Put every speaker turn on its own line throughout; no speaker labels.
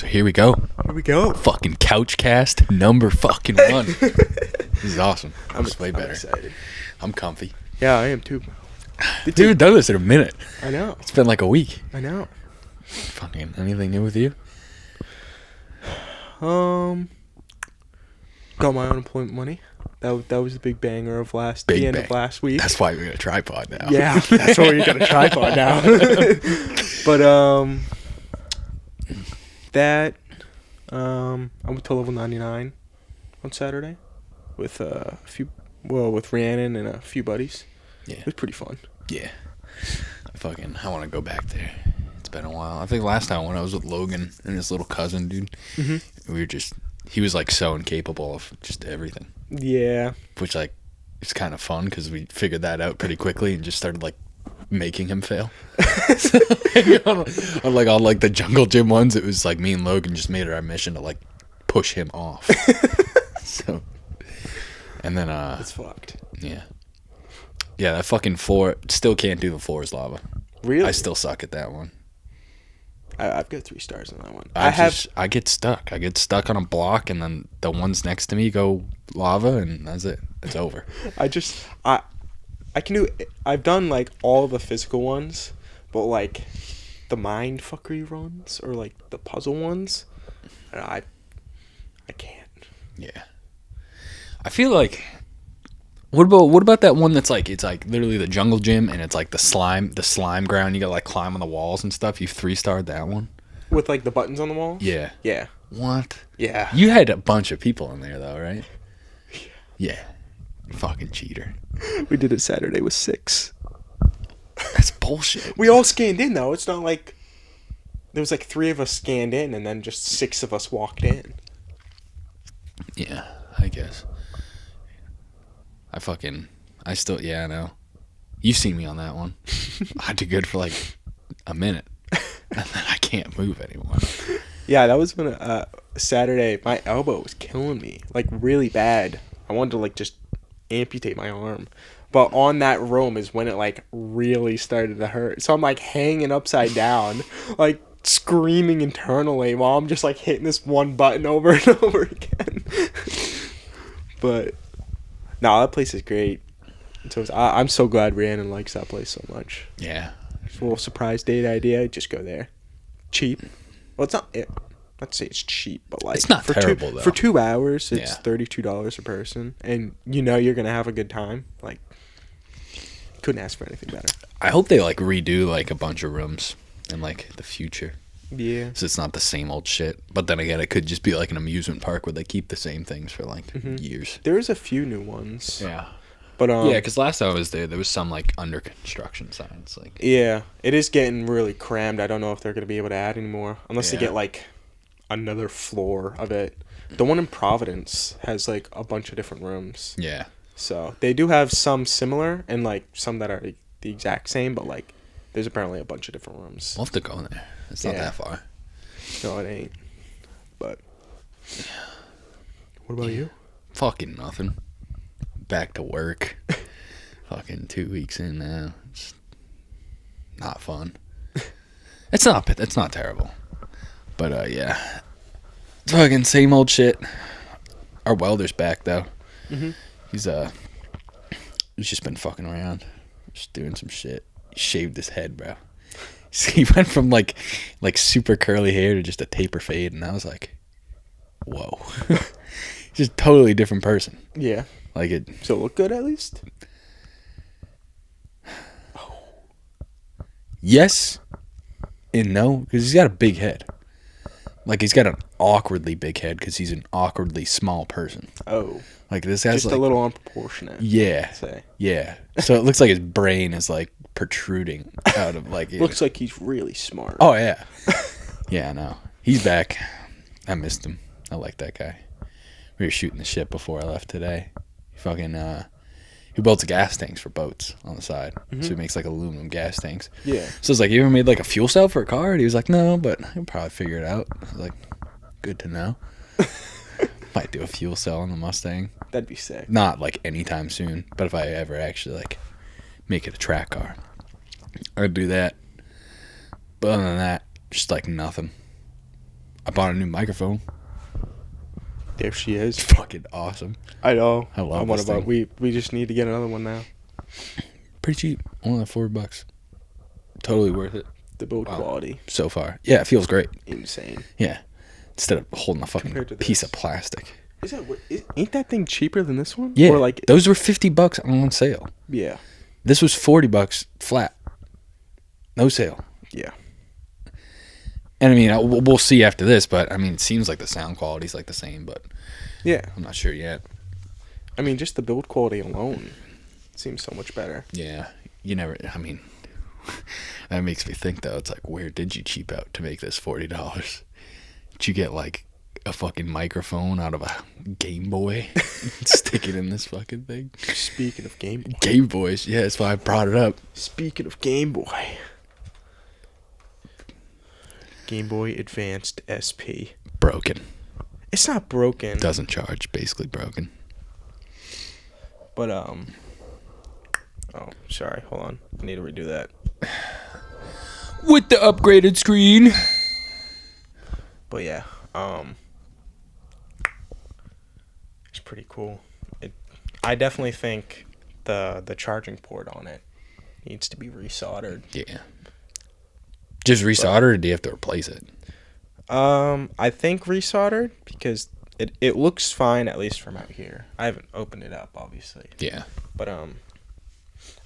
So here we go.
Here we go.
Fucking Couchcast number fucking 1. This is awesome.
I'm
way better.
excited.
I'm comfy.
Yeah, I am too.
Dude, we've done this in a minute.
I know.
It's been like a week.
I know.
Fucking anything new with you?
Got my unemployment money. That was the big banger of the end of last week.
That's why we got a tripod now.
Yeah, that's why we got a tripod now. But I went to level 99 on Saturday with with Rhiannon and a few buddies.
Yeah.
It was pretty fun.
Yeah. I want to go back there. It's been a while. I think last time when I was with Logan and his little cousin, dude, he was like so incapable of just everything.
Yeah.
Which like, it's kind of fun because we figured that out pretty quickly and just started like making him fail. So, on like the jungle gym ones, it was like me and Logan just made it our mission to like push him off. So, and then
It's fucked.
Yeah. Yeah, that fucking floor, still can't do the floor's lava.
Really?
I still suck at that one.
I've got 3 stars on that one.
I get stuck. I get stuck on a block, and then the ones next to me go lava, and that's it. It's over.
I can do. I've done like all the physical ones, but like the mind fuckery runs or like the puzzle ones, I can't.
Yeah. I feel like. What about that one that's like, it's like literally the jungle gym and it's like the slime ground, you gotta like climb on the walls and stuff. You 3-starred that one?
With like the buttons on the wall?
Yeah.
Yeah.
What?
Yeah.
You had a bunch of people in there though, right? Yeah. Fucking cheater.
We did it Saturday with 6.
That's bullshit.
We all scanned in though. It's not like there was like 3 of us scanned in and then just 6 of us walked in.
Yeah, I guess. I know. You've seen me on that one. I did good for like a minute. And then I can't move anymore.
Yeah, that was when Saturday, my elbow was killing me. Like really bad. I wanted to like just amputate my arm. But on that room is when it like really started to hurt. So I'm like hanging upside down, like screaming internally while I'm just like hitting this one button over and over again. But no, that place is great. So I'm so glad Rhiannon likes that place so much.
Yeah.
It's a little surprise date idea. Just go there. Cheap. Well, it's not. Let's say it's cheap, but like
it's not
for
terrible though.
For 2 hours, it's $32 a person, and you know you're gonna have a good time. Like, couldn't ask for anything better.
I hope they like redo like a bunch of rooms in like the future.
Yeah.
So it's not the same old shit. But then again, it could just be like an amusement park where they keep the same things for like years.
There's a few new ones.
Yeah.
But
yeah, because last time I was there was some like under construction signs. Like.
Yeah, it is getting really crammed. I don't know if they're gonna be able to add anymore unless they get like another floor of it. The one in Providence has like a bunch of different rooms.
Yeah.
So they do have some similar and like some that are the exact same, but like there's apparently a bunch of different rooms.
We'll have to go there. It's not that far.
No, it ain't. But what about you?
Fucking nothing. Back to work. Fucking 2 weeks in now. It's not fun. It's not terrible. But yeah. Fucking same old shit. Our welder's back though. Mm-hmm. He's just been fucking around. Just doing some shit. He shaved his head, bro. He went from like super curly hair to just a taper fade, and I was like, whoa. Just totally different person.
Yeah.
Like it.
So it look good at least?
Yes and no, because he's got a big head. Like he's got an awkwardly big head because he's an awkwardly small person.
Oh.
Like this has
just
like,
a little unproportionate.
Yeah.
I'd say.
Yeah. So it looks like his brain is like protruding out of like.
Looks like he's really smart.
Oh yeah. Yeah, no. He's back. I missed him. I like that guy. We were shooting the shit before I left today. He builds gas tanks for boats on the side. Mm-hmm. So he makes like aluminum gas tanks.
Yeah.
So it's like, you ever made like a fuel cell for a car? And he was like, no, but I can probably figure it out. I was like, good to know. Might do a fuel cell on the Mustang.
That'd be sick.
Not like anytime soon, but if I ever actually like make it a track car, I'd do that. But other than that, just like nothing. I bought a new microphone.
There she is.
It's fucking awesome.
I know.
I love this thing.
We just need to get another one now.
Pretty cheap. Only like $4. Totally worth it.
The build quality.
So far. Yeah, it feels great.
Insane.
Yeah. Instead of holding a fucking piece of plastic.
Ain't that thing cheaper than this one?
Yeah.
Or like
those were $50 on sale.
Yeah.
This was $40 flat. No sale.
Yeah.
And I mean, we'll see after this, but I mean, it seems like the sound quality's like the same, but
yeah,
I'm not sure yet.
I mean, just the build quality alone seems so much better.
Yeah. You never, I mean, that makes me think though, it's like, where did you cheap out to make this $40? Did you get like a fucking microphone out of a Game Boy and stick it in this fucking thing?
Speaking of Game Boy.
Game Boys, yeah, that's why I brought it up.
Speaking of Game Boy. Game Boy Advanced SP.
Broken.
It's not broken.
Doesn't charge, basically broken.
But, oh, sorry, hold on. I need to redo that.
With the upgraded screen.
But yeah, it's pretty cool. I definitely think the charging port on it needs to be resoldered.
Yeah. Just resoldered, or do you have to replace it?
I think resoldered because it looks fine, at least from out here. I haven't opened it up, obviously.
Yeah.
But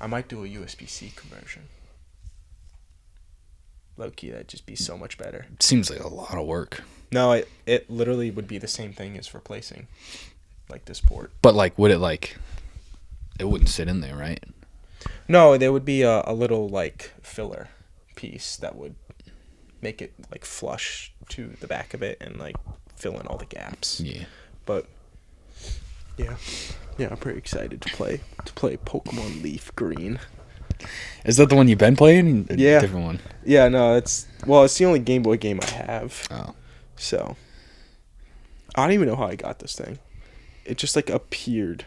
I might do a USB-C conversion. Low-key, that'd just be so much better.
It seems like a lot of work.
No, it literally would be the same thing as replacing, like, this port.
But, like, would it, like, it wouldn't sit in there, right?
No, there would be a little, like, filler piece that would make it, like, flush to the back of it and, like, fill in all the gaps.
Yeah.
But, yeah. Yeah, I'm pretty excited to play Pokemon Leaf Green.
Is that the one you've been playing?
Yeah.
Different one.
Yeah, no, it's the only Game Boy game I have.
Oh.
So, I don't even know how I got this thing. It just, like, appeared.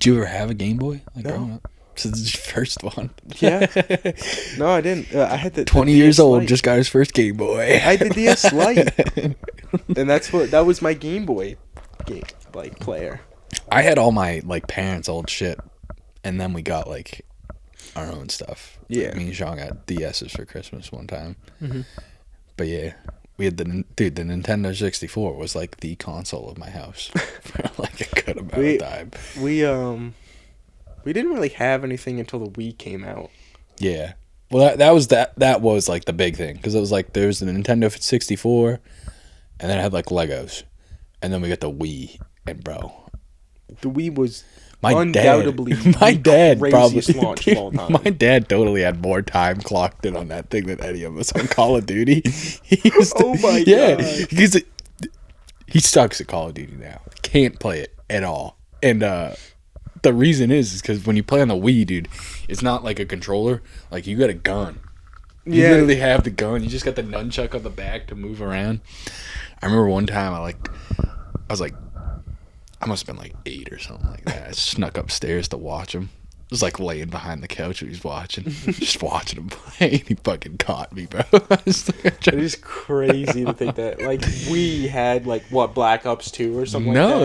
Did you ever have a Game Boy? Like,
No.
growing up? So this is your first one.
Yeah. No, I didn't. I had the
20
the
years
DS
old,
Lite.
just got his first Game Boy.
I had the DS Lite. And that was my Game Boy game, like, player.
I had all my, like, parents' old shit. And then we got, like, our own stuff.
Yeah.
Like, me and Sean got DS's for Christmas one time.
Mm-hmm.
But yeah, we had the Nintendo 64 was like the console of my house for like a good amount of time.
We didn't really have anything until the Wii came out.
Yeah. Well, that was like the big thing because it was like there was the Nintendo 64 and then it had like Legos. And then we got the Wii and bro.
The Wii was
undoubtedly
my dad
probably
launch of all time.
My dad totally had more time clocked in on that thing than any of us on Call of Duty. God. Because he sucks at Call of Duty now. Can't play it at all. And the reason is because when you play on the Wii, dude, it's not like a controller. Like you got a gun. You literally have the gun. You just got the nunchuck on the back to move around. I remember one time I was like, I must have been like 8 or something like that. I snuck upstairs to watch him. I was like laying behind the couch when he was watching. Just watching him play. He fucking caught me, bro.
It is crazy to think that. Like, we had, like, what, Black Ops 2 or something like that?
No, it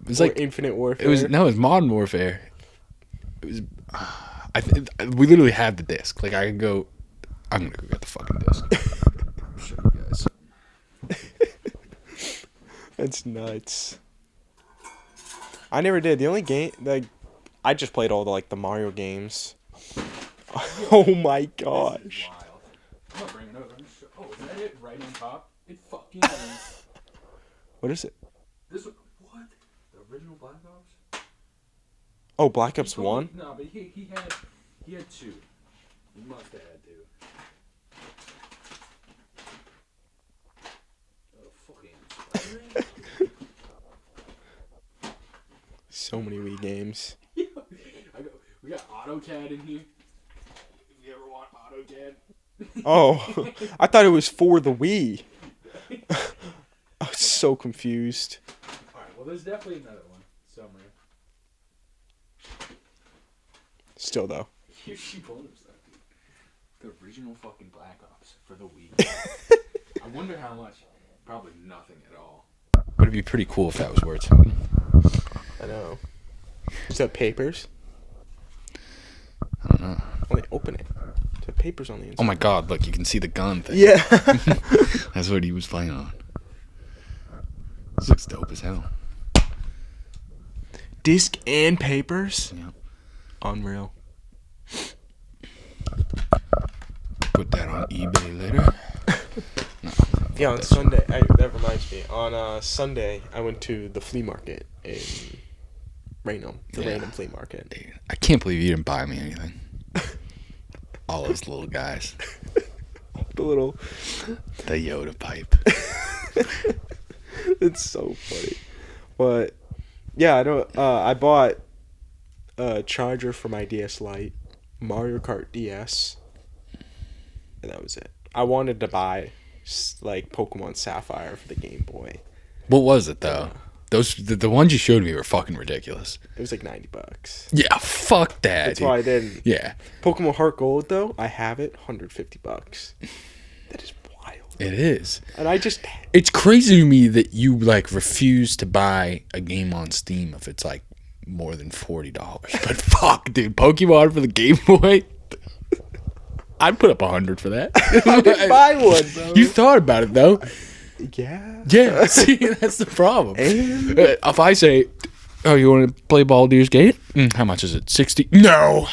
was like
Infinite Warfare.
It was Modern Warfare. It was we literally had the disc. Like, I'm gonna go get the fucking disc. I'll show you guys.
That's nuts. I never did. The only game, like, I just played all the Mario games. Oh my gosh.
I'm gonna bring it over. Oh, is that it right on top? It fucking is.
What is it?
This one, what? The original Black Ops?
Oh, Black Ops 1?
No, but he had 2. He must have had 2. Oh, fucking
So many Wii games.
We got AutoCAD in here. If you ever want AutoCAD.
Oh, I thought it was for the Wii. I was so confused.
Alright, well there's definitely another one somewhere.
Still, though.
Here she pulled her stuff, dude. The original fucking Black Ops for the Wii. I wonder how much. Probably nothing at all. But it'd be pretty cool if that was worth something.
I know. Is that papers?
I don't know.
Well, they open it. The papers on the inside.
Oh my god, look, you can see the gun thing.
Yeah.
That's what he was playing on. This looks dope as hell.
Disc and papers?
Yeah.
Unreal.
Put that on eBay later. No,
Yeah, on Sunday, that reminds me. On Sunday, I went to the flea market in Raynham. The Raynham flea market.
Dude, I can't believe you didn't buy me anything. All those little guys.
The little...
The Yoda pipe.
It's so funny. But, yeah, I bought a charger for my DS Lite, Mario Kart DS, and that was it. I wanted to buy, like, Pokemon Sapphire for the Game Boy.
What was it, though? The ones you showed me were fucking ridiculous.
It was like $90.
Yeah, fuck that.
That's
dude.
why I didn't.
Yeah.
Pokemon Heart Gold, though, I have it, $150. That is wild.
It is.
And I just...
It's crazy to me that you, like, refuse to buy a game on Steam if it's, like, more than $40. But fuck, dude. Pokemon for the Game Boy? I'd put up $100 for that.
I didn't buy one, bro.
You thought about it, though.
Yeah.
Yeah, see, that's the problem.
And...
If I say, oh, you want to play Baldur's Gate? How much is it? 60? No!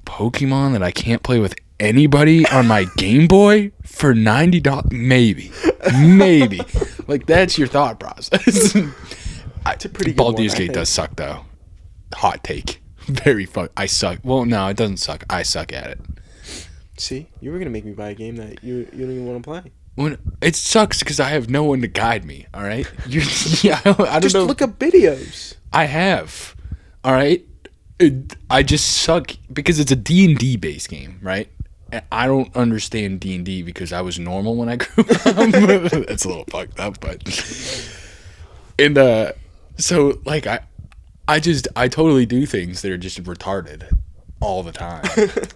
Pokemon that I can't play with anybody on my Game Boy for $90? Maybe. Maybe. Like, that's your thought process.
It's a pretty good
Baldur's
one,
Gate does suck, though. Hot take. Very fun. I suck. Well, no, it doesn't suck. I suck at it.
See? You were going to make me buy a game that you don't even want to play.
When it sucks because I have no one to guide me. All right, yeah, I don't
Just
know.
look up videos.
I have. All right, I just suck because it's a D&D based game, right? And I don't understand D&D because I was normal when I grew up. That's a little fucked up, but and so like I totally do things that are just retarded all the time,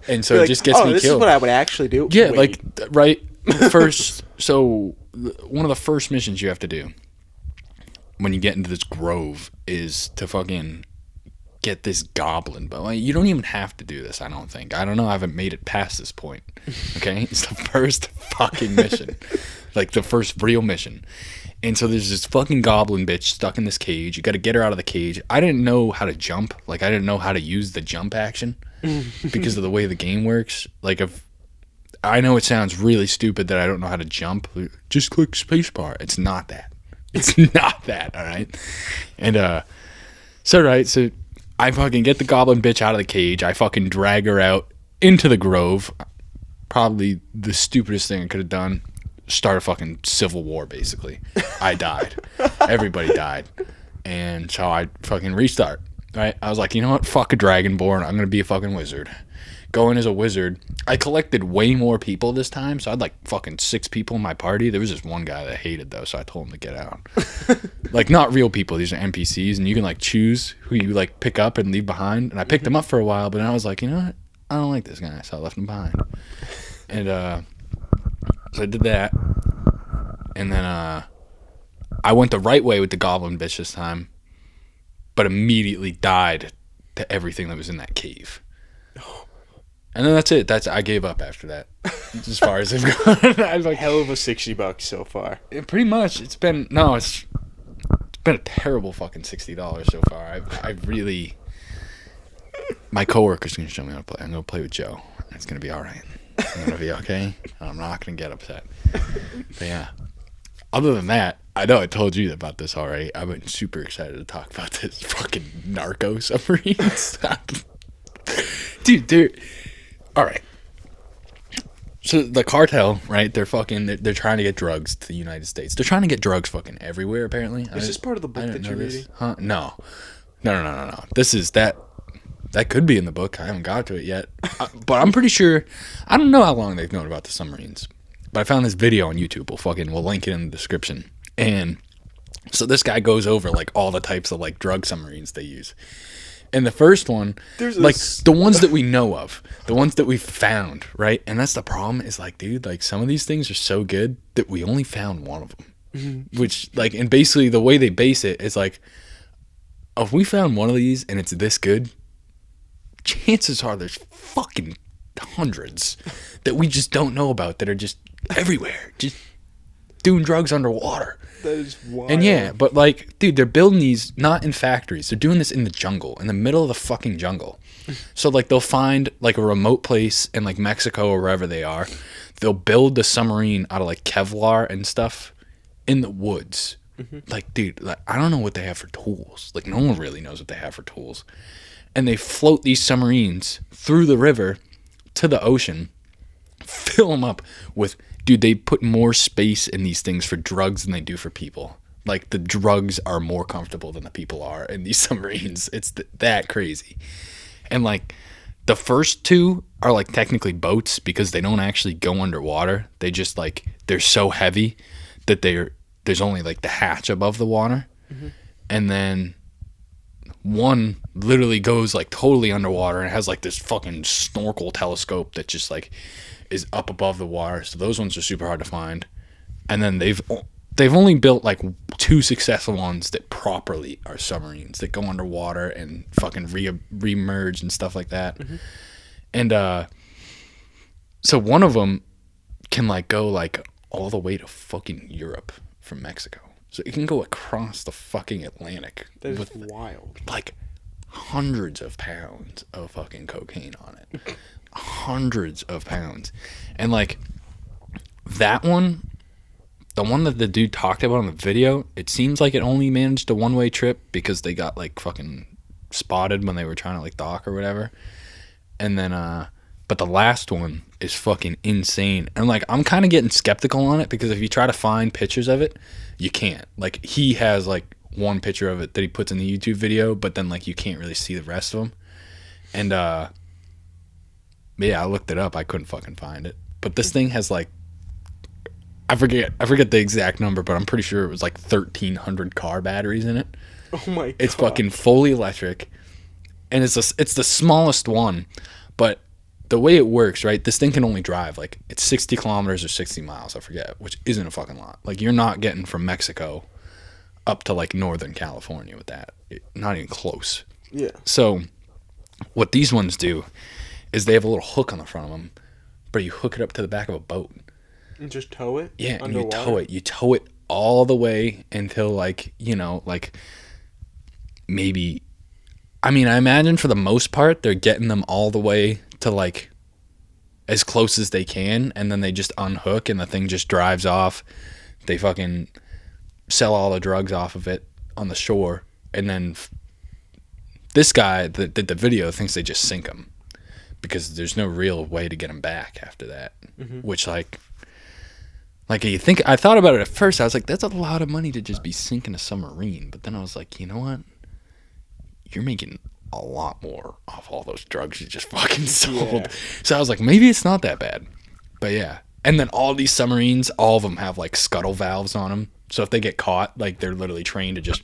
and so
You're
it
like,
just gets me
this
killed.
is what I would actually do.
Yeah,
Wait.
like right first. So one of the first missions you have to do when you get into this grove is to fucking get this goblin. But like, you don't even have to do this. I don't think. I don't know. I haven't made it past this point. Okay, it's the first fucking mission, like the first real mission. And so there's this fucking goblin bitch stuck in this cage. You got to get her out of the cage. I didn't know how to jump. Like I didn't know how to use the jump action because of the way the game works. Like if I know it sounds really stupid that I don't know how to jump. Just click spacebar. It's not that. It's not that. All right. And so I fucking get the goblin bitch out of the cage. I fucking drag her out into the grove. Probably the stupidest thing I could have done. Start a fucking civil war, basically. I died. Everybody died. And so I fucking restart. Right? I was like, you know what? Fuck a dragonborn. I'm going to be a fucking wizard. Go in as a wizard. I collected way more people this time, so I had like fucking 6 people in my party. There was just one guy that I hated, though, so I told him to get out. Like, not real people. These are NPCs, and you can like choose who you like pick up and leave behind. And I picked him up for a while, but then I was like, you know what? I don't like this guy, so I left him behind. And so I did that. And then I went the right way with the goblin bitch this time, but immediately died to everything that was in that cave. And then that's it. I gave up after that. As far as I've gone. I was like,
Hell of a $60 so far.
pretty much. It's been a terrible fucking $60 so far. I really. My coworker's gonna show me how to play. I'm gonna play with Joe. It's gonna be all right. I'm gonna be okay. I'm not gonna get upset. But yeah. Other than that, I know I told you about this already. I've been super excited to talk about this fucking narco submarines. Dude. All right. So the cartel, right? They're trying to get drugs to the United States. They're trying to get drugs fucking everywhere, apparently.
Is this part of the book that you're reading?
Huh? No. This is that could be in the book. I haven't got to it yet. But I'm pretty sure, I don't know how long they've known about the submarines. But I found this video on YouTube. We'll link it in the description. And so this guy goes over like all the types of like drug submarines they use. And the first one,
There's
like the ones that we know of, the ones that we've found, right? And that's the problem is like, dude, like some of these things are so good that we only found one of them. Which like, and basically the way they base it is like, if we found one of these and it's this good, chances are there's fucking hundreds that we just don't know about that are just everywhere, just doing drugs underwater.
That is wild.
And yeah, but like, dude, they're building these not in factories. They're doing this in the jungle, in the middle of the fucking jungle. So like, they'll find like a remote place in like Mexico or wherever they are. They'll build the submarine out of like Kevlar and stuff in the woods. Like, dude, like, I don't know what they have for tools. Like, no one really knows what they have for tools. And they float these submarines through the river to the ocean, fill them up with, dude, they put more space in these things for drugs than they do for people. Like, the drugs are more comfortable than the people are in these submarines. It's that crazy. And like, the first two are like technically boats because they don't actually go underwater. They just like, they're so heavy that there's only like the hatch above the water. And then one literally goes like totally underwater and has like this fucking snorkel telescope that just like is up above the water. So those ones are super hard to find. And then they've only built like 2 successful ones that properly are submarines that go underwater and fucking re-emerge and stuff like that. And so one of them can like go like all the way to fucking Europe from Mexico. So it can go across the fucking Atlantic.
That is wild.
Like hundreds of pounds of fucking cocaine on it. Hundreds of pounds. And like that one, the one that the dude talked about in the video, it seems like it only managed a one-way trip because they got like fucking spotted when they were trying to like dock or whatever. And then but the last one is fucking insane. And like, I'm kind of getting skeptical on it because if you try to find pictures of it, you can't. Like, he has like one picture of it that he puts in the YouTube video, but then like you can't really see the rest of them. And yeah, I looked it up. I couldn't fucking find it. But this thing has like, I forget the exact number, but I'm pretty sure it was like 1,300 car batteries in it.
Oh my god.
It's fucking fully electric. And it's the smallest one, but the way it works, right? This thing can only drive like it's 60 kilometers or 60 miles, I forget, which isn't a fucking lot. Like, you're not getting from Mexico up to like Northern California with that. Not even close.
Yeah.
So what these ones do is they have a little hook on the front of them, but you hook it up to the back of a boat.
And just tow it?
Yeah,
underwater?
and you tow it. You tow it all the way until like, you know, like maybe, I mean, I imagine for the most part, they're getting them all the way to like as close as they can, and then they just unhook and the thing just drives off. They fucking sell all the drugs off of it on the shore, and then this guy that did the video thinks they just sink them because there's no real way to get them back after that. Which like you think, I thought about it at first, I was like, that's a lot of money to just be sinking a submarine, but then I was like, you know what, you're making a lot more off all those drugs you just fucking sold. Yeah. So I was like, maybe it's not that bad. But yeah. And then all these submarines, all of them have like scuttle valves on them. So if they get caught, like they're literally trained to just,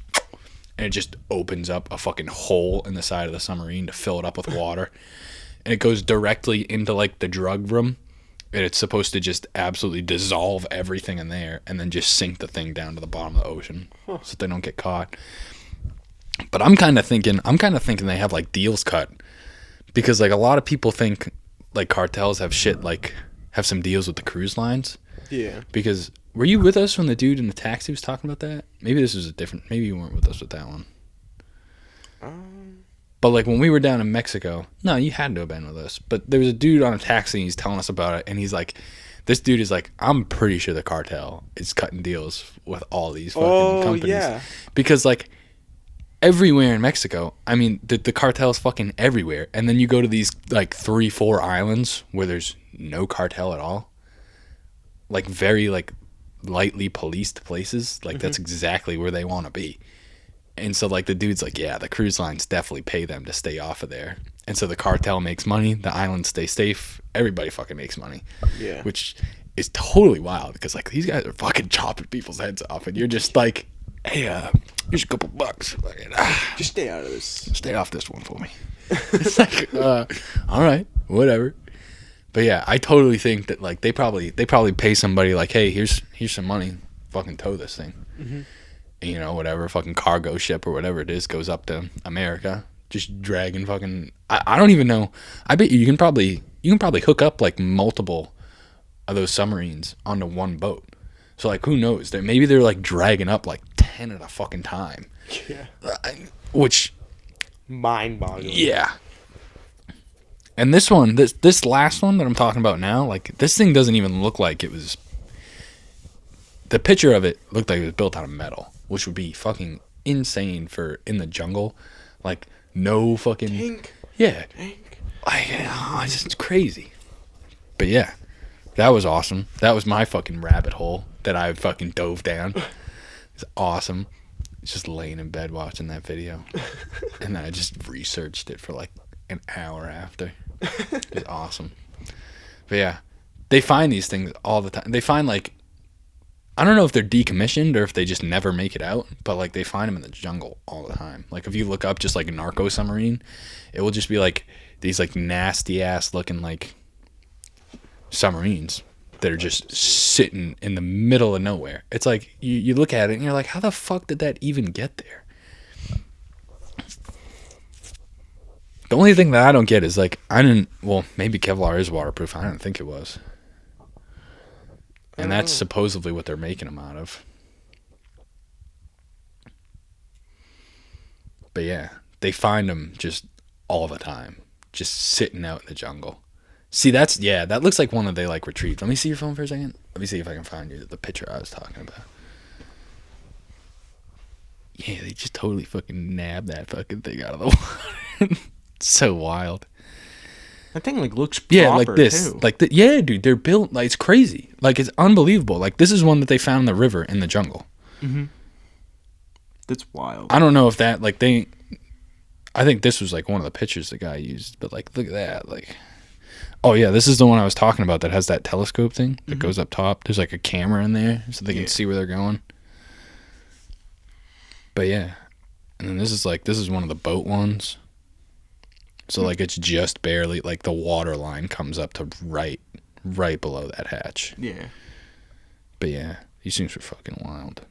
and it just opens up a fucking hole in the side of the submarine to fill it up with water. And it goes directly into like the drug room. And it's supposed to just absolutely dissolve everything in there and then just sink the thing down to the bottom of the ocean so they don't get caught. But I'm kind of thinking they have like deals cut, because like a lot of people think like cartels have shit, like have some deals with the cruise lines. Yeah. Because were you with us when the dude in the taxi was talking about that? Maybe this was maybe you weren't with us with that one. But like when we were down in Mexico, no, you had to have been with us. But there was a dude on a taxi and he's telling us about it, and he's like, this dude is like, I'm pretty sure the cartel is cutting deals with all these fucking companies. Yeah. Because like everywhere in Mexico, I mean, the cartel is fucking everywhere. And then you go to these like 3-4 islands where there's no cartel at all. Like very like lightly policed places. Like that's exactly where they want to be. And so like the dude's like, yeah, the cruise lines definitely pay them to stay off of there. And so the cartel makes money, the islands stay safe, everybody fucking makes money. Yeah. Which is totally wild because like these guys are fucking chopping people's heads off and you're just like, hey, Here's a couple bucks.
Just stay out of this.
Stay off this one for me. It's like, all right, whatever. But yeah, I totally think that like they probably pay somebody like, hey, here's some money, fucking tow this thing. Mm-hmm. And, you know, whatever fucking cargo ship or whatever it is goes up to America, just dragging fucking. I don't even know. I bet you can probably hook up like multiple of those submarines onto one boat. So like, who knows? Maybe they're like dragging up like 10 at a fucking time.
Yeah.
Which.
Mind-boggling.
Yeah. And this one, this last one that I'm talking about now, like this thing doesn't even look like it was. The picture of it looked like it was built out of metal, which would be fucking insane for in the jungle, like no fucking.
Tank.
Yeah.
Tank.
It's just crazy. But yeah, that was awesome. That was my fucking rabbit hole that I fucking dove down. It's awesome. Just laying in bed watching that video, and then I just researched it for like an hour after. It was awesome. But yeah, they find these things all the time. They find like, I don't know if they're decommissioned or if they just never make it out, but like they find them in the jungle all the time. Like if you look up just like a narco submarine, it will just be like these like nasty ass looking like submarines that are just sitting in the middle of nowhere. It's like you look at it and you're like, how the fuck did that even get there? The only thing that I don't get is like, maybe Kevlar is waterproof. I don't think it was. And that's supposedly what they're making them out of. But yeah, they find them just all the time, just sitting out in the jungle. See, that looks like one that they like retrieved. Let me see your phone for a second. Let me see if I can find you the picture I was talking about. Yeah, they just totally fucking nabbed that fucking thing out of the water. It's so wild.
That thing like looks proper,
like this,
too.
Yeah, dude, they're built like it's crazy. Like it's unbelievable. Like this is one that they found in the river in the jungle.
Mm-hmm. That's wild.
I don't know if that I think this was like one of the pictures the guy used, but like look at that, like. Oh yeah, this is the one I was talking about that has that telescope thing that goes up top. There's like a camera in there so they can see where they're going. But yeah, and then this is one of the boat ones. So like it's just barely like the water line comes up to right below that hatch.
Yeah.
But yeah, these things are fucking wild.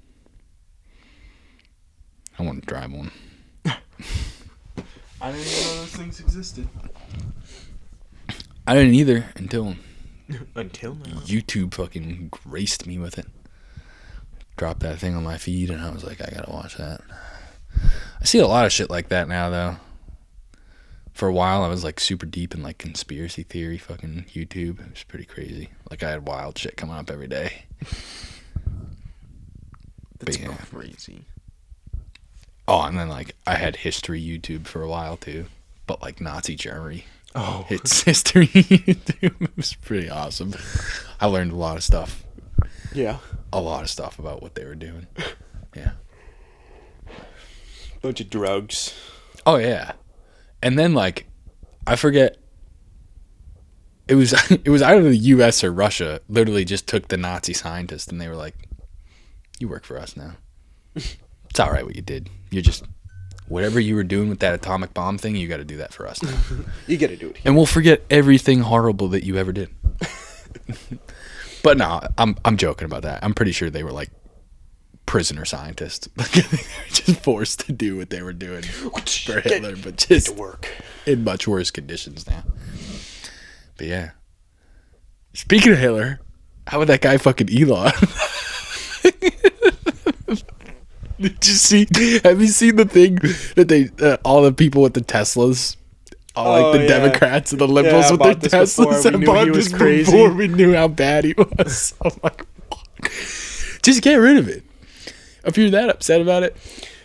I want to drive one.
I didn't even know those things existed.
I didn't either until
now.
YouTube fucking graced me with it. Dropped that thing on my feed and I was like, I gotta watch that. I see a lot of shit like that now though. For a while I was like super deep in like conspiracy theory fucking YouTube. It was pretty crazy. Like I had wild shit coming up every day.
That's crazy.
Oh, and then like I had history YouTube for a while too. But like Nazi Germany.
Oh.
It's history YouTube. It was pretty awesome. I learned a lot of stuff.
Yeah.
A lot of stuff about what they were doing. Yeah.
Bunch of drugs.
Oh yeah. And then like I forget it was either the US or Russia literally just took the Nazi scientist and they were like, you work for us now. It's all right what you did. You're just whatever you were doing with that atomic bomb thing, you got to do that for us now.
You got to do it here.
And we'll forget everything horrible that you ever did. But no, I'm joking about that. I'm pretty sure they were like prisoner scientists. They were just forced to do what they were doing for Hitler, but just
to work
in much worse conditions now. But yeah. Speaking of Hitler, how would that guy fucking Elon? Did you see? Have you seen the thing that they all the people with the Teslas, all like the Democrats and the liberals with their Teslas,
and bought this
before we knew how bad he was? I'm like, fuck. Just get rid of it. If you're that upset about it,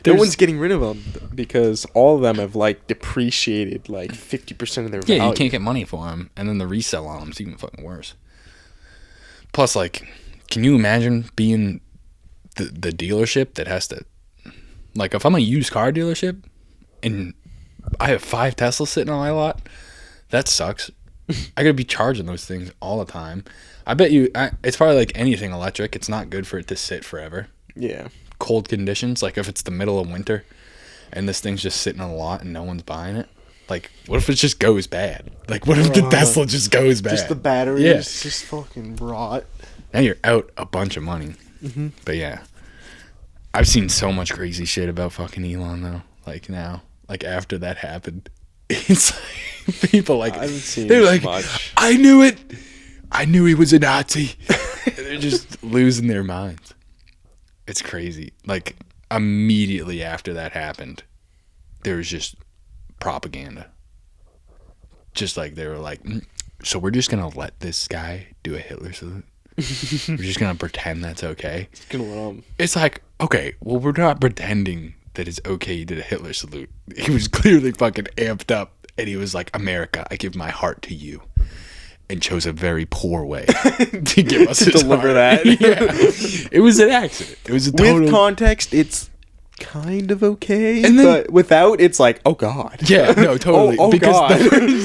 no one's getting rid of them because all of them have like depreciated like 50% of their value.
Yeah, you can't get money for them, and then the resell on them is even fucking worse. Plus, like, can you imagine being the dealership that has to, like, if I'm a used car dealership and I have 5 Teslas sitting on my lot, that sucks. I gotta be charging those things all the time. I bet you it's probably like anything electric. It's not good for it to sit forever.
Yeah,
cold conditions, like if it's the middle of winter and this thing's just sitting on a lot and no one's buying it, like what if it just goes bad? Like what if the Tesla just goes bad?
Just the batteries just fucking rot.
Now you're out a bunch of money.
Mm-hmm.
But yeah, I've seen so much crazy shit about fucking Elon though. Like now, like after that happened, it's like people like
I haven't seen
they're like,
much.
I knew it. I knew he was a Nazi. They're just losing their minds. It's crazy. Like immediately after that happened, there was just propaganda. Just like they were like, so we're just gonna let this guy do a Hitler salute. We're just gonna pretend that's okay. It's like, okay, well, we're not pretending that it's okay he did a Hitler salute. He was clearly fucking amped up, and he was like, America, I give my heart to you, and chose a very poor way to give us
to
his
deliver
heart.
that.
Yeah. It was an accident. It was a total...
With context, it's kind of okay,
and then,
but without, it's like, oh god.
Yeah, no, totally.
oh
because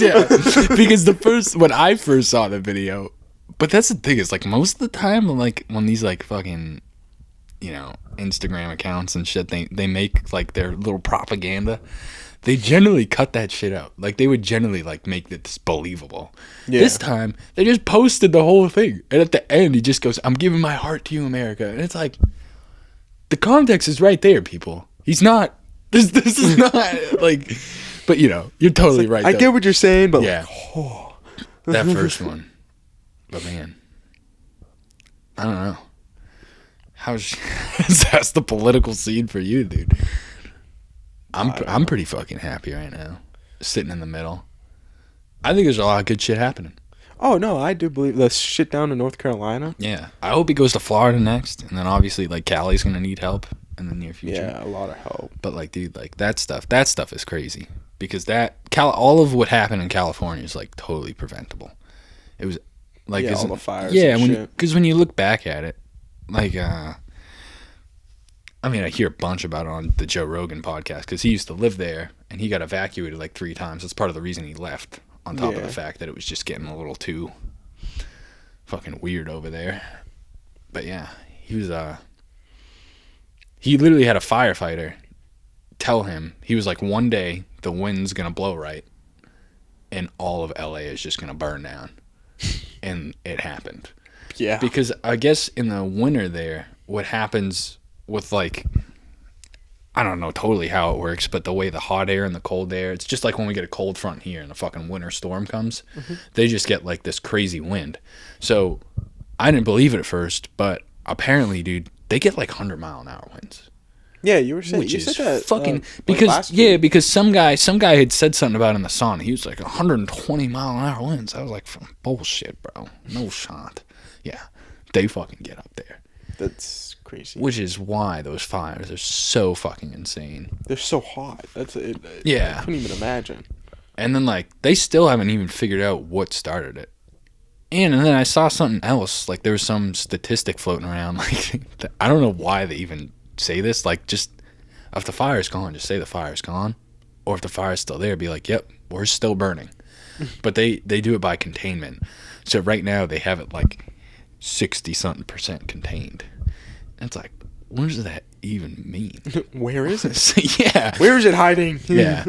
god.
Because when I first saw the video, but that's the thing, is like most of the time, like when these like fucking, you know, Instagram accounts and shit, they make like their little propaganda, they generally cut that shit out. Like they would generally like make this believable. Yeah. This time they just posted the whole thing, and at the end he just goes, I'm giving my heart to you, America. And it's like, the context is right there, people. He's not, this is not like, but you know, you're totally like, right.
I get what you're saying, but
yeah,
like, oh.
That first one. But man, I don't know. That's the political scene for you, dude. I'm pretty fucking happy right now, sitting in the middle. I think there's a lot of good shit happening.
Oh no, I do believe the shit down in North Carolina.
Yeah, I hope he goes to Florida next, and then obviously like Cali's gonna need help in the near future.
Yeah, a lot of help.
But like, dude, like that stuff is crazy, because all of what happened in California is like totally preventable. It was like,
all the fires.
Yeah,
and
because when you look back at it, like, I mean, I hear a bunch about it on the Joe Rogan podcast, because he used to live there and he got evacuated like 3 times. That's part of the reason he left, on top of the fact that it was just getting a little too fucking weird over there. But yeah, he was he literally had a firefighter tell him, he was like, one day the wind's gonna blow right and all of LA is just gonna burn down. And it happened. Yeah. Because I guess in the winter there, what happens with like, I don't know totally how it works, but the way the hot air and the cold air, it's just like when we get a cold front here and a fucking winter storm comes, they just get like this crazy wind. So I didn't believe it at first, but apparently, dude, they get like 100-mile-an-hour winds.
Yeah, you were saying,
which
you
is
said that
fucking because some guy had said something about it in the sauna. He was like 120-mile-an-hour winds. I was like, bullshit, bro. No shot. Yeah, they fucking get up there.
That's crazy.
Which is why those fires are so fucking insane.
They're so hot. That's it.
Yeah,
I couldn't even imagine.
And then like they still haven't even figured out what started it. And then I saw something else. Like there was some statistic floating around. Like I don't know why they even say this. Like, just if the fire's gone, just say the fire's gone. Or if the fire's still there, be like, yep, we're still burning. But they do it by containment. So right now they have it like 60-something% contained. And it's like, what does that even mean?
Where is it?
Yeah.
Where is it hiding?
Yeah.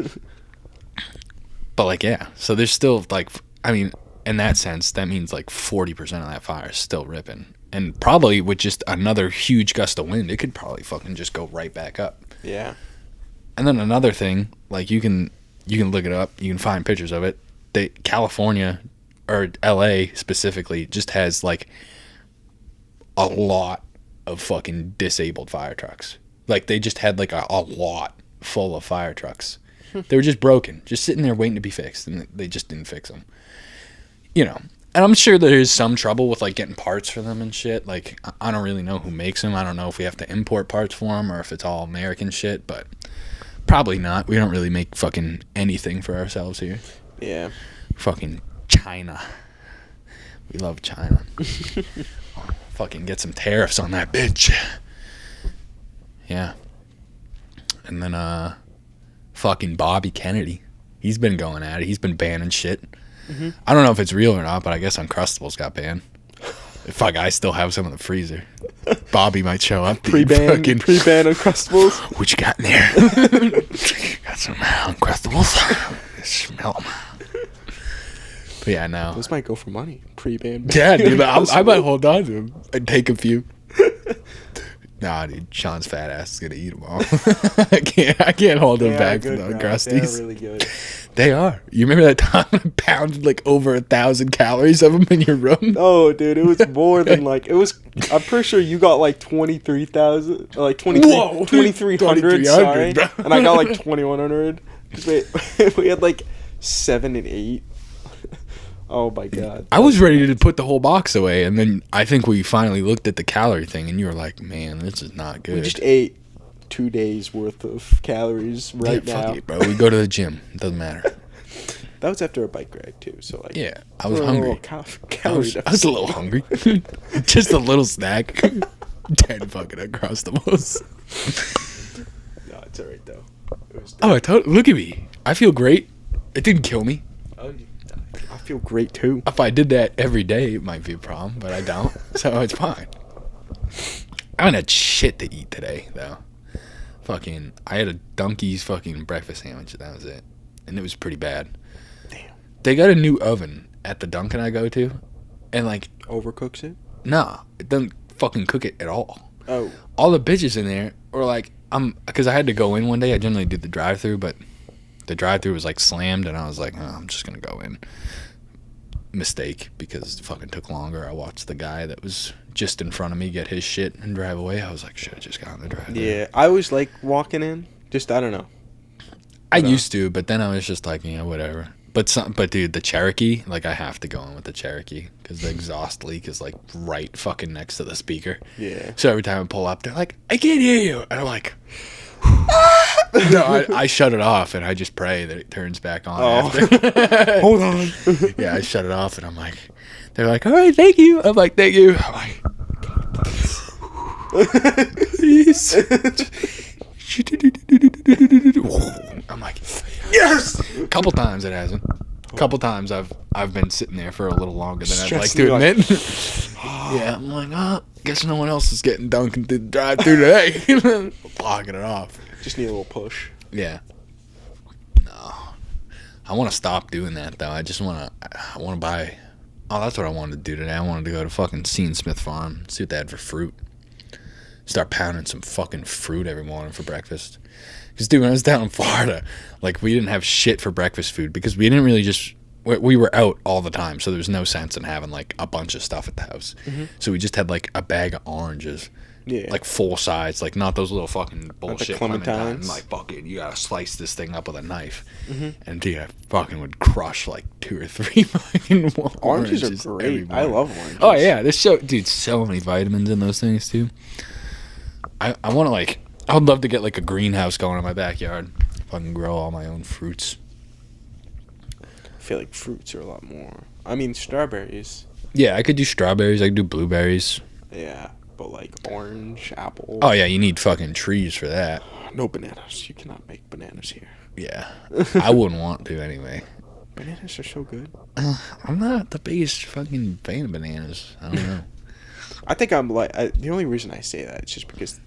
But like, yeah. So there's still like, I mean, in that sense, that means like 40% of that fire is still ripping. And probably with just another huge gust of wind, it could probably fucking just go right back up.
Yeah.
And then another thing, like you can look it up, you can find pictures of it. California, or LA specifically, just has like a lot of fucking disabled fire trucks. Like they just had like a lot full of fire trucks. They were just broken, just sitting there waiting to be fixed, and they just didn't fix them. You know. And I'm sure there is some trouble with like getting parts for them and shit. Like I don't really know who makes them. I don't know if we have to import parts for them or if it's all American shit, but probably not. We don't really make fucking anything for ourselves here.
Yeah.
Fucking China. We love China. Fucking get some tariffs on that bitch. Yeah. And then fucking Bobby Kennedy. He's been going at it. He's been banning shit. Mm-hmm. I don't know if it's real or not, but I guess Uncrustables got banned. Fuck, I still have some in the freezer. Bobby might show up.
Pre-ban Uncrustables.
What you got in there? Got some Uncrustables. Smell them. But yeah, no.
Those might go for money. Pre-ban.
Yeah, dude. I might hold on to them and take a few. Nah, dude. Sean's fat ass is gonna eat them all. I can't hold them back from the Uncrusties.
They're really good.
They are. You remember that time I pounded like over 1,000 calories of them in your room?
Oh, dude, it was more than like it was. I'm pretty sure you got like 23,000, like 2,300. Sorry,
bro.
And I got like 2,100. We had like 7 and 8. Oh my god.
I was ready to put the whole box away, and then I think we finally looked at the calorie thing, and you were like, "Man, this is not good."
We just ate 2 days worth of calories right now.
Fuck it, bro. We go to the gym. It doesn't matter.
That was after a bike ride too, so like
Yeah, I was hungry. I was a little hungry. Just a little snack. 10 fucking Uncrustables.
No, it's alright though.
Look at me. I feel great. It didn't kill me.
I feel great too.
If I did that every day, it might be a problem, but I don't, so it's fine. I haven't had shit to eat today, though. I had a Dunkies fucking breakfast sandwich, and that was it. And it was pretty bad.
Damn.
They got a new oven at the Dunkin' I go to, and like...
Overcooks it?
Nah, it doesn't fucking cook it at all.
Oh.
All the bitches in there were like... Because I had to go in one day. I generally do the drive-thru, but the drive-thru was like slammed, and I was like, I'm just gonna go in. Mistake, because it fucking took longer. I watched the guy that was just in front of me get his shit and drive away. I was like, should have just gotten the drive.
Yeah, I always like walking in. Just, I don't know.
I used to, but then I was just like, whatever. But dude, the Cherokee, like, I have to go in with the Cherokee because the exhaust leak is like right fucking next to the speaker.
Yeah.
So every time I pull up, they're like, I can't hear you, and I'm like, no, I shut it off, and I just pray that it turns back on after.
Hold on.
Yeah, I shut it off, and I'm like, they're like, all right, thank you. I'm like, thank you. I'm like, please. I'm like, yes. A couple times it hasn't. A couple times I've been sitting there for a little longer than I'd like to admit. Yeah, I'm like, guess no one else is getting Dunkin' through the drive-thru today. Blocking it off.
Just need a little push.
Yeah. No. I want to stop doing that, though. I want to buy... Oh, that's what I wanted to do today. I wanted to go to fucking Sean Smith Farm, see what they had for fruit. Start pounding some fucking fruit every morning for breakfast. Because, dude, when I was down in Florida, like, we didn't have shit for breakfast food because we didn't really just... We were out all the time, so there was no sense in having, like, a bunch of stuff at the house. Mm-hmm. So we just had, like, a bag of oranges.
Yeah.
Like, full size. Like, not those little fucking bullshit
clementines.
Like, fucking, you gotta slice this thing up with a knife.
Mm-hmm.
And, dude, I fucking would crush, like, 2 or 3 fucking
Oranges are great. I love oranges.
Oh, yeah. Dude, so many vitamins in those things, too. I want to, like... I would love to get, like, a greenhouse going in my backyard. Fucking grow all my own fruits.
I feel like fruits are a lot more. I mean, strawberries.
Yeah, I could do strawberries. I could do blueberries.
Yeah, but, like, orange, apple.
Oh, yeah, you need fucking trees for that.
No bananas. You cannot make bananas here.
Yeah. I wouldn't want to, anyway.
Bananas are so good.
I'm not the biggest fucking fan of bananas. I don't know.
I think I'm, like... the only reason I say that is just because...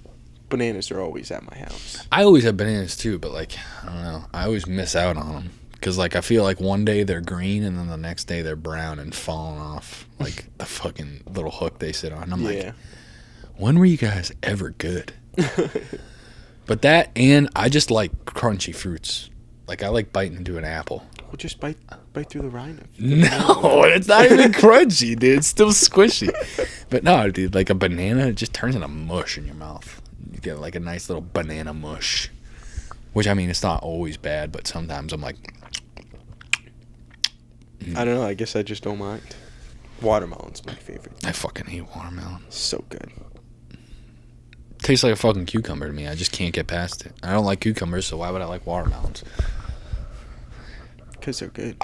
bananas are always at my house.
I always have bananas too, but like, I don't know. I always miss out on them. Because like, I feel like one day they're green and then the next day they're brown and falling off. Like the fucking little hook they sit on. I'm like, when were you guys ever good? But that, and I just like crunchy fruits. Like I like biting into an apple.
Well, just bite through the rind.
No, it's not even crunchy, dude. It's still squishy. But no, dude, like a banana, it just turns into mush in your mouth. You get like a nice little banana mush. Which, I mean, it's not always bad, but sometimes I'm like...
I don't know. I guess I just don't mind. Watermelon's my favorite.
I fucking hate watermelon.
So good.
Tastes like a fucking cucumber to me. I just can't get past it. I don't like cucumbers, so why would I like watermelons?
Because they're good.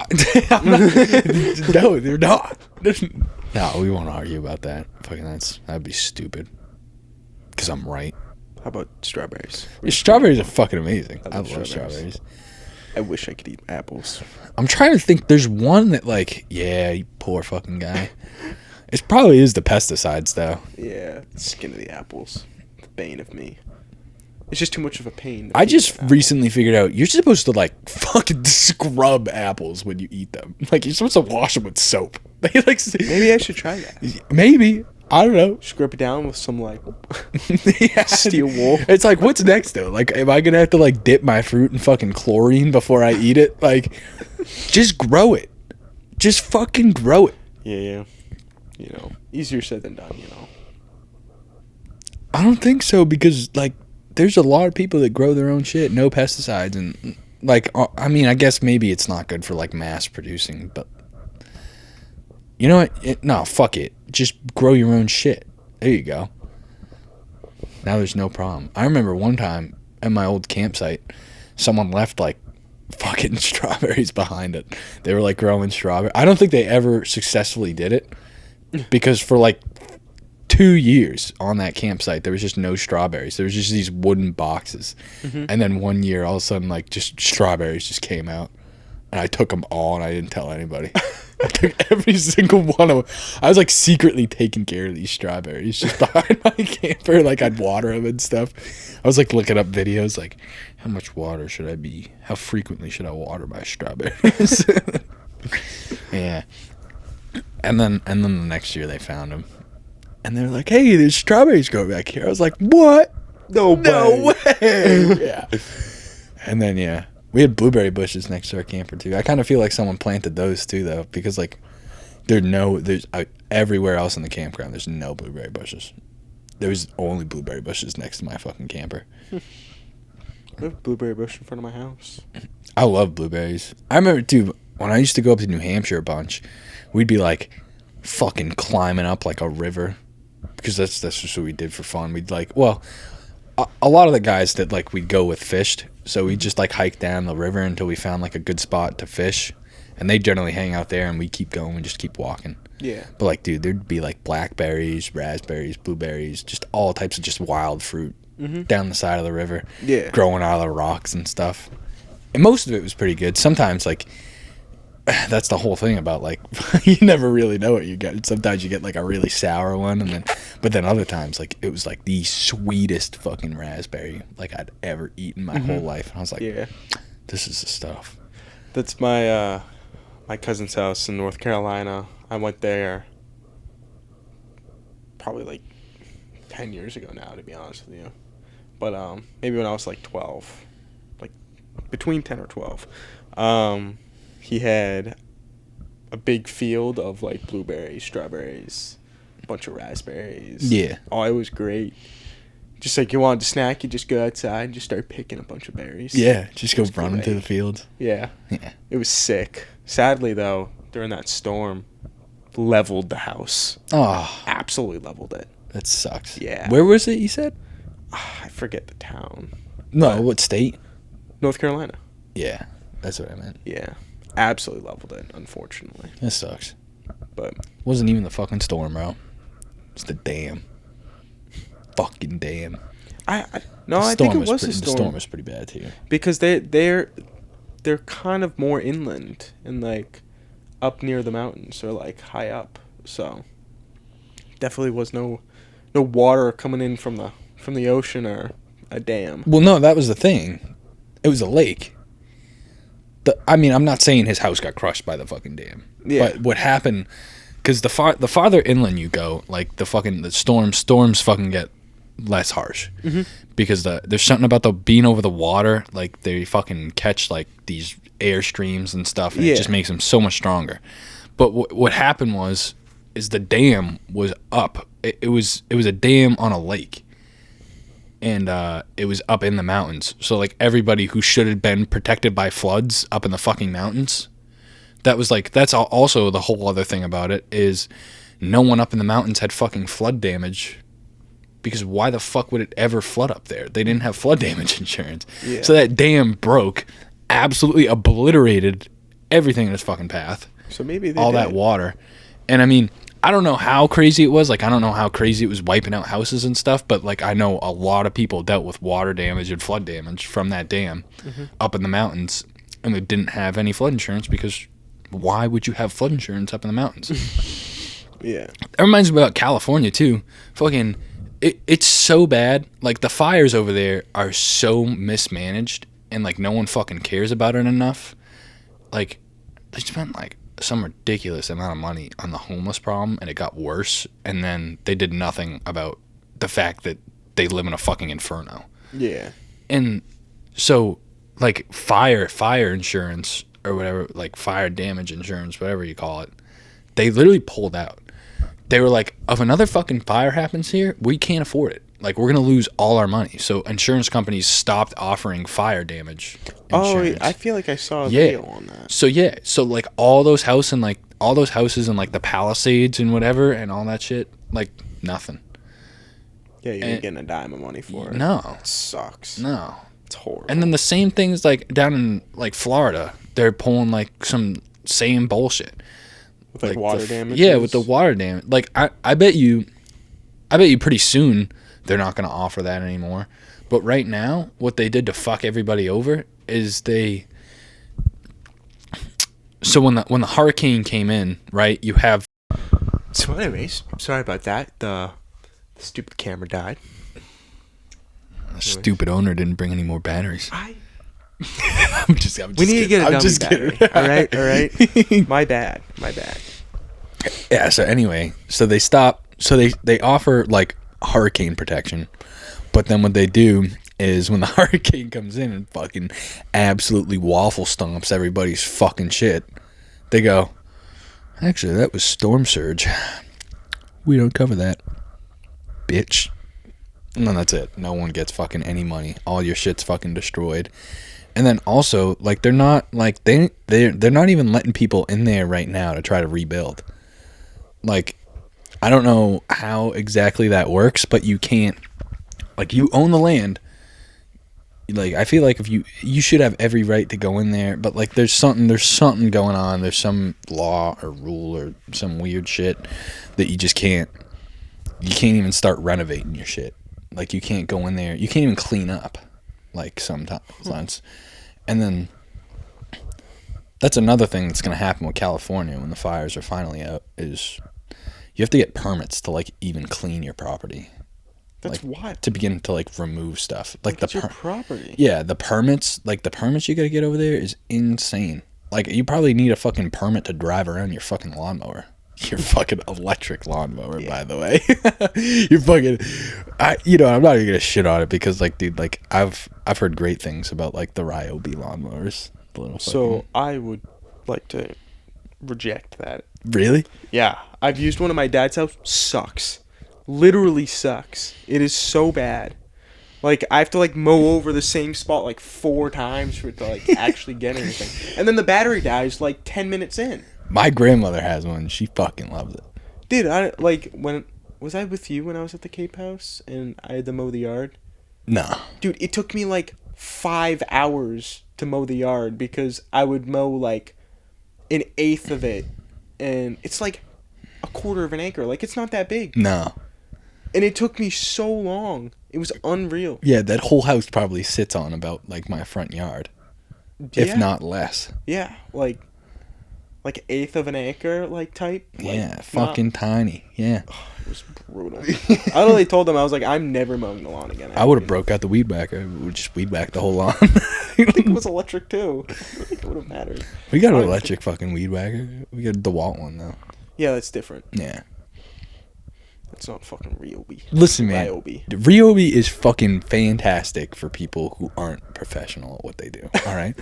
No, they're not. No, we won't argue about that. Fucking that'd be stupid. Because I'm right.
How about strawberries?
Strawberries are fucking amazing. I love
strawberries. I wish I could eat apples.
I'm trying to think. There's one that, like, yeah, you poor fucking guy. It probably is the pesticides, though.
Yeah, skin of the apples, the bane of me. It's just too much of a pain.
I just recently figured out you're supposed to like fucking scrub apples when you eat them. Like you're supposed to wash them with soap. Like
Maybe I should try that.
Maybe. I don't know.
Scrub it down with some like
Yeah.
steel wool.
It's like, what's next though? Like, am I gonna have to like dip my fruit in fucking chlorine before I eat it? Like, just grow it. Just fucking grow it.
Yeah. You know, easier said than done. You know.
I don't think so because like there's a lot of people that grow their own shit, no pesticides, and like I mean, I guess maybe it's not good for like mass producing, but you know what? No, fuck it. Just grow your own shit. There you go. Now there's no problem. I remember one time at my old campsite, someone left like fucking strawberries behind it. They were like growing strawberries. I don't think they ever successfully did it because for like 2 years on that campsite there was just no strawberries. There was just these wooden boxes. And then one year all of a sudden like just strawberries just came out and I took them all and I didn't tell anybody. I took every single one of them. I was like secretly taking care of these strawberries just behind my camper. Like I'd water them and stuff. I was like looking up videos like how much water should I be, how frequently should I water my strawberries? Yeah. And then the next year they found them. And they're like, hey, there's strawberries growing back here. I was like, what? No way. Yeah. And then, yeah, we had blueberry bushes next to our camper, too. I kind of feel like someone planted those, too, though, because, like, there's everywhere else in the campground, there's no blueberry bushes. There's only blueberry bushes next to my fucking camper.
I have a blueberry bush in front of my house. I
love blueberries. I remember, too, when I used to go up to New Hampshire a bunch, we'd be, like, fucking climbing up, like, a river. Because that's just what we did for fun. We'd like, well, a lot of the guys that like we'd go with fished, so we'd just like hike down the river until we found like a good spot to fish, and they generally hang out there, and we keep going, we just keep walking.
Yeah.
But like, dude, there'd be like blackberries, raspberries, blueberries, just all types of just wild fruit down the side of the river, growing out of the rocks and stuff. And most of it was pretty good. Sometimes like. That's the whole thing about like you never really know what you get. Sometimes you get like a really sour one, but then other times like it was like the sweetest fucking raspberry like I'd ever eaten my whole life. And I was like, yeah, this is the stuff.
That's my my cousin's house in North Carolina. I went there probably like 10 years ago now, to be honest with you. But maybe when I was like 12, like between 10 or 12. He had a big field of like blueberries, strawberries, a bunch of raspberries.
Yeah.
Oh, it was great. Just like you wanted to snack, you just go outside and just start picking a bunch of berries.
Yeah, just go running to the fields.
Yeah. It was sick. Sadly, though, during that storm, leveled the house.
Oh.
Absolutely leveled it.
That sucks.
Yeah.
Where was it, you said?
I forget the town.
No, what state?
North Carolina.
Yeah, that's what I meant.
Yeah. Absolutely leveled it, unfortunately.
That sucks.
But
wasn't even the fucking storm, bro. It's the dam. Fucking dam.
I think it was the storm.
The storm was pretty bad too.
Because they're kind of more inland and like up near the mountains or like high up. So definitely was no water coming in from the ocean or a dam.
Well, no, that was the thing. It was a lake. I mean, I'm not saying his house got crushed by the fucking dam. Yeah. But what happened, because the farther inland you go, like the storms fucking get less harsh. Because there's something about the being over the water, like they fucking catch like these air streams and stuff, and it just makes them so much stronger. But what happened is the dam was up. It was a dam on a lake. And it was up in the mountains. So, like, everybody who should have been protected by floods up in the fucking mountains, that's also the whole other thing about it, is no one up in the mountains had fucking flood damage. Because why the fuck would it ever flood up there? They didn't have flood damage insurance. Yeah. So that dam broke, absolutely obliterated everything in its fucking path.
So maybe
that water. And, I mean... I don't know how crazy it was. Like, I don't know how crazy it was wiping out houses and stuff, but, like, I know a lot of people dealt with water damage and flood damage from that dam up in the mountains, and they didn't have any flood insurance because why would you have flood insurance up in the mountains?
Yeah.
That reminds me about California too. Fucking, it's so bad. Like the fires over there are so mismanaged, and like no one fucking cares about it enough. Like they spent like some ridiculous amount of money on the homeless problem, and it got worse. And then they did nothing about the fact that they live in a fucking inferno.
Yeah.
And so, like fire insurance or whatever, like fire damage insurance, whatever you call it, they literally pulled out. They were like, if another fucking fire happens here, we can't afford it. Like, we're going to lose all our money. So insurance companies stopped offering fire damage insurance.
Oh, I feel like I saw a video on that.
So like all those houses and like the Palisades and whatever and all that shit, like nothing.
Yeah, you ain't getting a dime of money for it.
No.
It sucks.
No.
It's horrible.
And then the same things like down in like Florida, they're pulling like some same bullshit.
With like water damage?
Yeah, with the water damage. Like I bet you pretty soon they're not going to offer that anymore. But right now, what they did to fuck everybody over is so when the hurricane came in, right? You have.
So anyways, sorry about that. The stupid camera died.
The stupid owner didn't bring any more batteries.
I'm just we need to get a dummy battery. All right. My bad.
Yeah. So anyway, so they stop. So they offer like hurricane protection, but then what they do is when the hurricane comes in and fucking absolutely waffle stomps everybody's fucking shit, they go, actually that was storm surge. We don't cover that, bitch. And then that's it. No one gets fucking any money. All your shit's fucking destroyed. And then also, like, they're not like they're not even letting people in there right now to try to rebuild. Like, I don't know how exactly that works, but you can't. Like, you own the land. Like, I feel like if you should have every right to go in there, but like there's something going on. There's some law or rule or some weird shit that you just can't. You can't even start renovating your shit. Like, you can't go in there. You can't even clean up, like, sometimes. And then that's another thing that's going to happen with California when the fires are finally out is you have to get permits to, like, even clean your property.
That's
like,
what?
To begin to, like, remove stuff. Like,
that's your property.
Yeah, the permits you got to get over there is insane. Like, you probably need a fucking permit to drive around your fucking lawnmower. Your fucking electric lawnmower, by the way. You're fucking. I'm not even gonna shit on it because, like, dude, like, I've heard great things about like the Ryobi lawnmowers.
So I would like to reject that.
Really?
Yeah, I've used one at my dad's house. Sucks. Literally sucks. It is so bad. Like, I have to like mow over the same spot like 4 times for it to like actually get anything, and then the battery dies like 10 minutes in.
My grandmother has one. She fucking loves it.
Dude, was I with you when I was at the Cape House and I had to mow the yard?
No.
Dude, it took me like 5 hours to mow the yard because I would mow like 1/8 of it, and it's like 1/4 of an acre. Like, it's not that big.
No.
And it took me so long. It was unreal.
Yeah, that whole house probably sits on about like my front yard, if not less.
Yeah, like 1/8 of an acre, like, type. Like,
yeah, fucking tiny. Yeah.
It was brutal. I literally told them, I was like, I'm never mowing the lawn again.
I would have broke out the weed whacker. We would just weed whack the whole lawn.
I think it was electric too. I think it would have mattered.
We got an electric fucking weed whacker. We got a DeWalt one though.
Yeah, that's different.
Yeah.
It's not fucking Ryobi.
Listen, man. Ryobi is fucking fantastic for people who aren't professional at what they do. All right.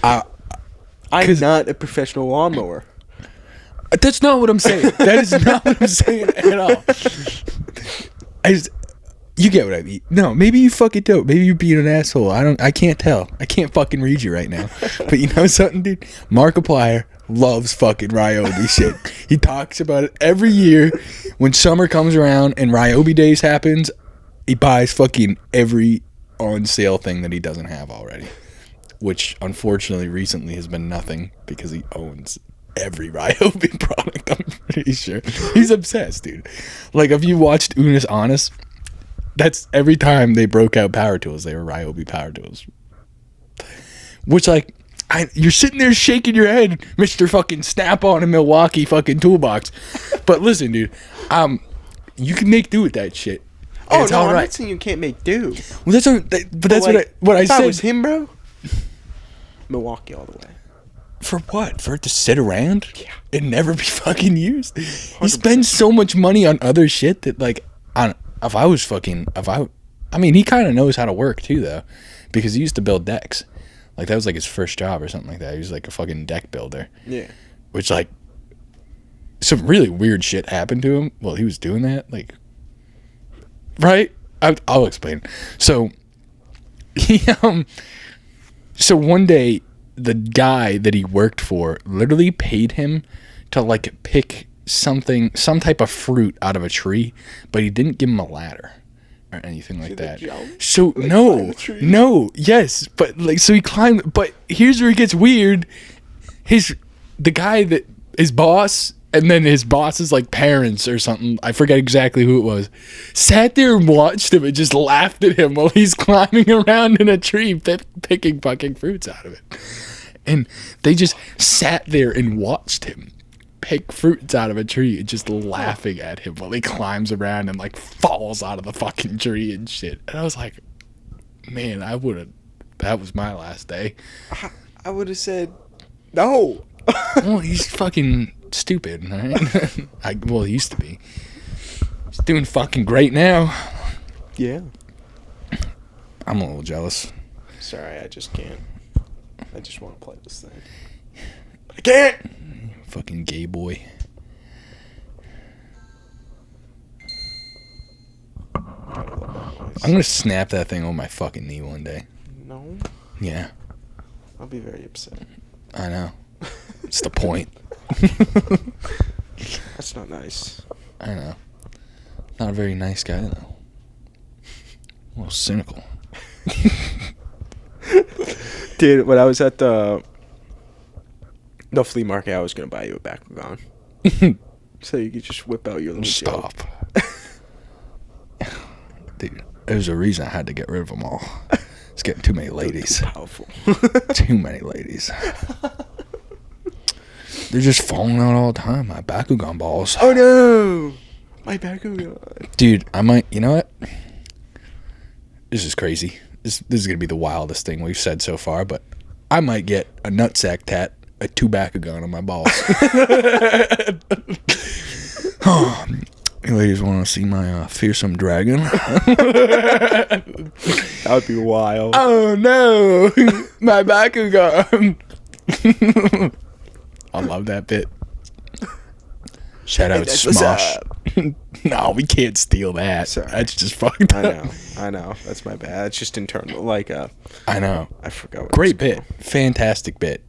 I'm not a professional lawnmower.
That's not what I'm saying. That is not what I'm saying at all. You get what I mean. No, maybe you fucking don't. Maybe you're being an asshole. I can't tell. I can't fucking read you right now. But you know something, dude? Markiplier loves fucking Ryobi shit. He talks about it every year. When summer comes around and Ryobi Days happens, he buys fucking every on sale thing that he doesn't have already. Which, unfortunately, recently has been nothing because he owns every Ryobi product, I'm pretty sure. He's obsessed, dude. Like, if you watched Unis Honest, that's every time they broke out power tools, they were Ryobi power tools. Which, like, You're sitting there shaking your head, Mr. fucking Snap-on in Milwaukee fucking toolbox. But listen, dude, you can make do with that shit.
Oh,
it's
no,
all
I'm
right.
not saying you can't make do.
Well, that's what I
if I
said.
was him, bro, Milwaukee all the way.
For what? For it to sit around?
Yeah.
And never be fucking used?
100%.
He spends so much money on other shit that, like, I mean, he kind of knows how to work, too, though. Because he used to build decks. Like, that was, like, his first job or something like that. He was, like, a fucking deck builder.
Yeah.
Which, like, some really weird shit happened to him while he was doing that. Like, right? I'll explain. So, so one day, the guy that he worked for literally paid him to, like, pick some type of fruit out of a tree, but he didn't give him a ladder or anything like that. So no, yes, but like, so he climbed. But here's where it gets weird. The guy that his boss, and then his boss's like parents or something, I forget exactly who it was, sat there and watched him and just laughed at him while he's climbing around in a tree picking fucking fruits out of it. And they just sat there and watched him pick fruits out of a tree and just laughing at him while he climbs around and like falls out of the fucking tree and shit. And I was like, man, that was my last day.
I would have said no.
Well, he's fucking stupid, right? Well, he used to be. He's doing fucking great now.
Yeah.
I'm a little jealous.
Sorry, I just can't. I just want to play this thing. I can't!
Fucking gay boy. I'm gonna snap that thing on my fucking knee one day.
No.
Yeah.
I'll be very upset.
I know. It's the point.
That's not nice.
I know. Not a very nice guy, though. A little cynical.
Dude, when I was at the flea market, I was going to buy you a Bakugan. So you could just whip out your little
Stop.
joke.
Dude, there's a reason I had to get rid of them all. It's getting too many ladies.
Too powerful.
Too many ladies. They're just falling out all the time. My Bakugan balls.
Oh no! My Bakugan.
Dude, I might, you know what? This is crazy. This is going to be the wildest thing we've said so far, but I might get a nutsack tat, a 2 Bakugan on my balls. Oh, you ladies want to see my fearsome dragon?
That would be wild.
Oh no! My Bakugan! I love that bit. Shout out Smosh. No, we can't steal that.
Sorry.
That's just fucked up.
I know. That's my bad. It's just internal. Like,
I know.
I forgot what
Great bit. Fantastic bit.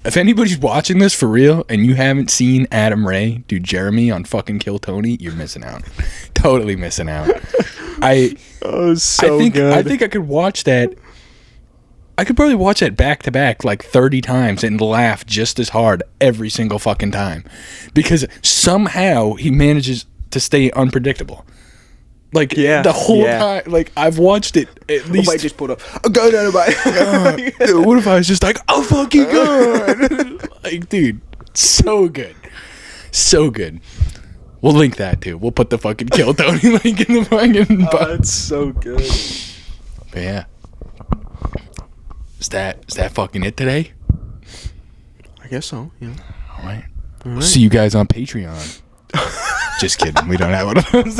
If anybody's watching this for real and you haven't seen Adam Ray do Jeremy on fucking Kill Tony, you're missing out. Totally missing out.
Oh, so good.
I think I could watch that. I could probably watch that back to back like 30 times and laugh just as hard every single fucking time. Because somehow he manages to stay unpredictable. Like, the whole time, like, I've watched it at least.
I just put a gun out of my...
What if I was just like, oh, fucking gun? Like, dude, so good. So good. We'll link that, too. We'll put the fucking Kill Tony link in the fucking...
Oh, that's so good.
But, yeah. Is that fucking it today?
I guess so, yeah.
All right. We'll see you guys on Patreon. Just kidding. We don't have one of those.